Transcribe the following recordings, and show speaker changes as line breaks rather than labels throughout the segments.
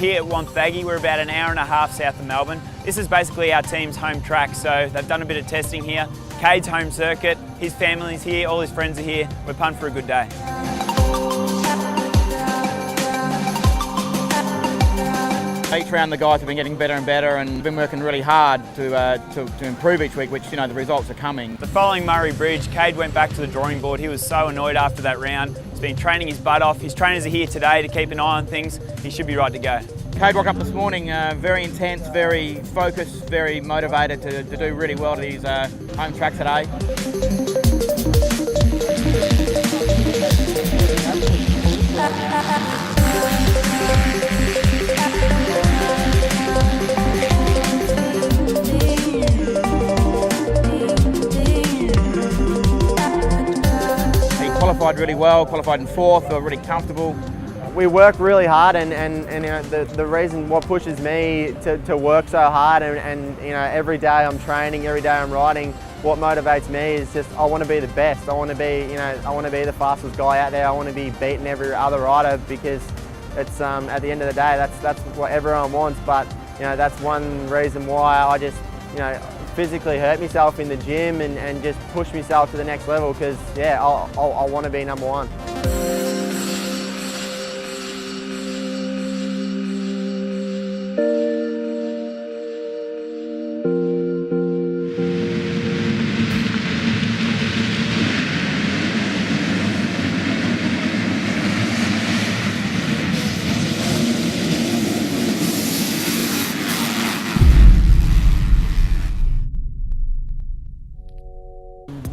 here at Wonthaggi. We're about an hour and a half south of Melbourne. This is basically our team's home track, so they've done a bit of testing here. Kade's home circuit, his family's here, all his friends are here. We're pumped for a good day.
Each round the guys have been getting better and better and been working really hard to improve each week, which, you know, the results are coming.
The following Murray Bridge, Kade went back to the drawing board. He was so annoyed after that round. He's been training his butt off. His trainers are here today to keep an eye on things. He should be right to go.
Kade woke up this morning very intense, very focused, very motivated to do really well to his home track today. Qualified really well, qualified in fourth, felt really comfortable.
We work really hard and you know, the reason what pushes me to work so hard and you know, every day I'm training, every day I'm riding, what motivates me is just I want to be the best. I want to be, you know, I want to be the fastest guy out there. I want to be beating every other rider because it's at the end of the day that's what everyone wants. But you know, that's one reason why I just, you know, physically hurt myself in the gym and just push myself to the next level because, yeah, I want to be number one.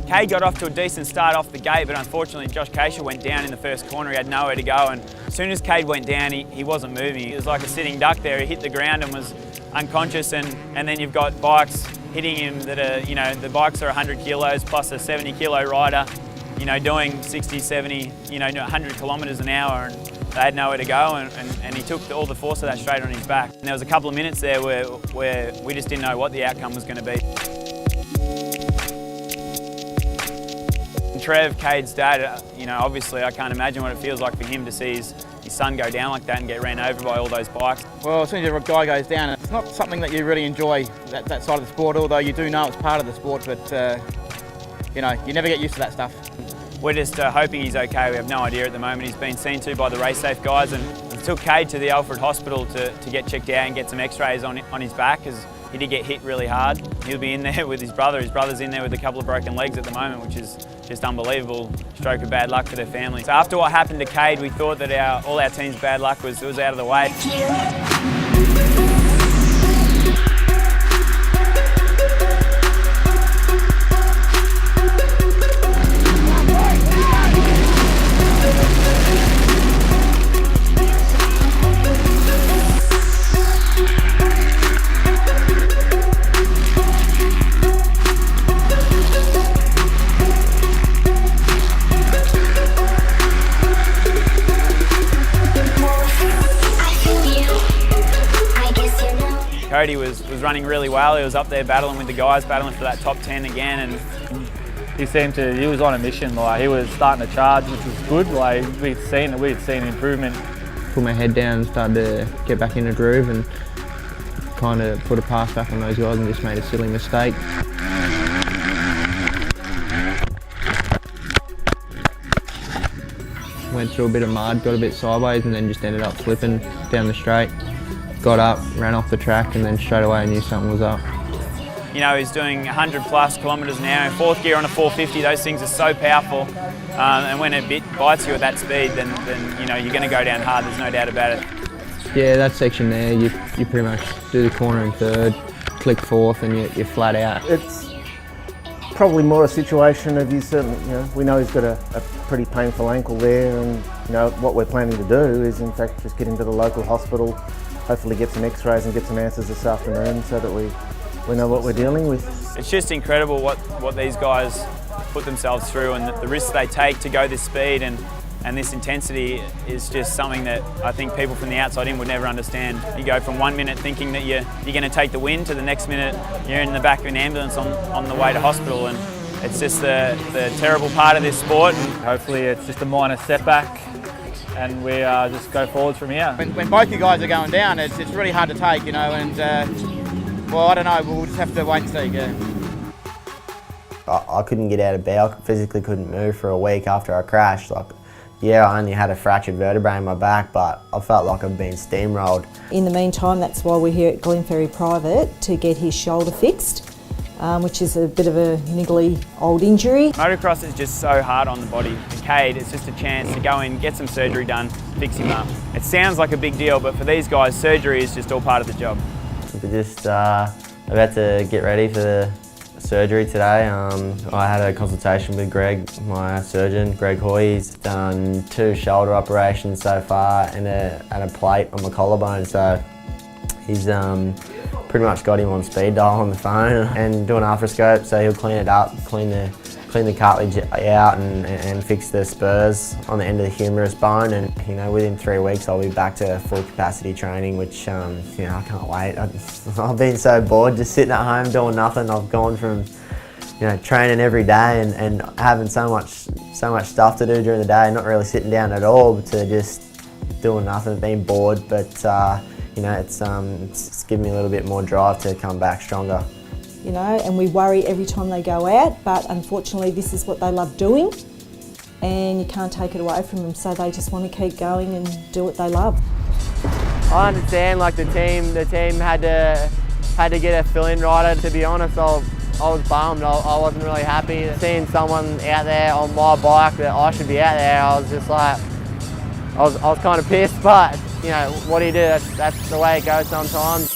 Kade got off to a decent start off the gate, but unfortunately Josh Kasher went down in the first corner. He had nowhere to go, and as soon as Kade went down, he wasn't moving. He was like a sitting duck there. He hit the ground and was unconscious, and then you've got bikes hitting him that are, you know, the bikes are 100 kilos plus a 70 kilo rider, you know, doing 60, 70, you know, 100 kilometres an hour, and they had nowhere to go, and he took all the force of that straight on his back. And there was a couple of minutes there where we just didn't know what the outcome was going to be. Trev, Kade's dad, you know, obviously I can't imagine what it feels like for him to see his son go down like that and get ran over by all those bikes.
Well, as soon as a guy goes down, it's not something that you really enjoy, that side of the sport, although you do know it's part of the sport, but you know, you never get used to that stuff.
We're just hoping he's okay. We have no idea at the moment. He's been seen to by the race safe guys, and we took Kade to the Alfred Hospital to get checked out and get some x-rays on his back, because he did get hit really hard. He'll be in there with his brother. His brother's in there with a couple of broken legs at the moment, which is just unbelievable. Stroke of bad luck for their family. So after what happened to Kade, we thought that all our team's bad luck was out of the way. Cody was running really well. He was up there battling with the guys, battling for that top 10 again, and
he was on a mission. Like, he was starting to charge, which was good. Like, we'd seen improvement.
Put my head down and started to get back in the groove and kind of put a pass back on those guys and just made a silly mistake. Went through a bit of mud, got a bit sideways, and then just ended up slipping down the straight. Got up, ran off the track, and then straight away I knew something was up.
You know, he's doing 100 plus kilometres an hour in fourth gear on a 450. Those things are so powerful, and when it bites you at that speed, then you know you're going to go down hard. There's no doubt about it.
Yeah, that section there, you pretty much do the corner in third, click fourth, and you're flat out.
It's probably more a situation of we know he's got a pretty painful ankle there, and you know what we're planning to do is in fact just get him to the local hospital. Hopefully get some x-rays and get some answers this afternoon so that we know what we're dealing with.
It's just incredible what these guys put themselves through, and the risks they take to go this speed and this intensity is just something that I think people from the outside in would never understand. You go from 1 minute thinking that you're going to take the win to the next minute you're in the back of an ambulance on the way to hospital, and it's just the terrible part of this sport.
Hopefully it's just a minor setback, and we just go forwards from here.
When both you guys are going down, it's really hard to take, you know, and well, I don't know, we'll just have to wait and see. Yeah.
I couldn't get out of bed. I physically couldn't move for a week after I crashed. Like, yeah, I only had a fractured vertebrae in my back, but I felt like I'd been steamrolled.
In the meantime, that's why we're here at Glenferrie Private to get his shoulder fixed, which is a bit of a niggly old injury.
Motocross is just so hard on the body. For Kade, it's just a chance to go in, get some surgery done, fix him up. It sounds like a big deal, but for these guys, surgery is just all part of the job.
We're just about to get ready for the surgery today. I had a consultation with Greg, my surgeon, Greg Hoy. He's done 2 shoulder operations so far and a plate on my collarbone, so he's pretty much got him on speed dial on the phone and do an arthroscope, so he'll clean it up, clean the cartilage out and fix the spurs on the end of the humerus bone, and you know, within 3 weeks I'll be back to full capacity training, which you know, I can't wait. I've been so bored just sitting at home doing nothing. I've gone from, you know, training every day and having so much stuff to do during the day, not really sitting down at all, to just doing nothing, being bored. But you know, it's given me a little bit more drive to come back stronger.
You know, and we worry every time they go out, but unfortunately this is what they love doing and you can't take it away from them, so they just want to keep going and do what they love.
I understand, like the team had to get a fill-in rider. To be honest, I was bummed. I wasn't really happy. Seeing someone out there on my bike that I should be out there, I was just like, I was kind of pissed, but you know, what do you do? That's the way it goes sometimes.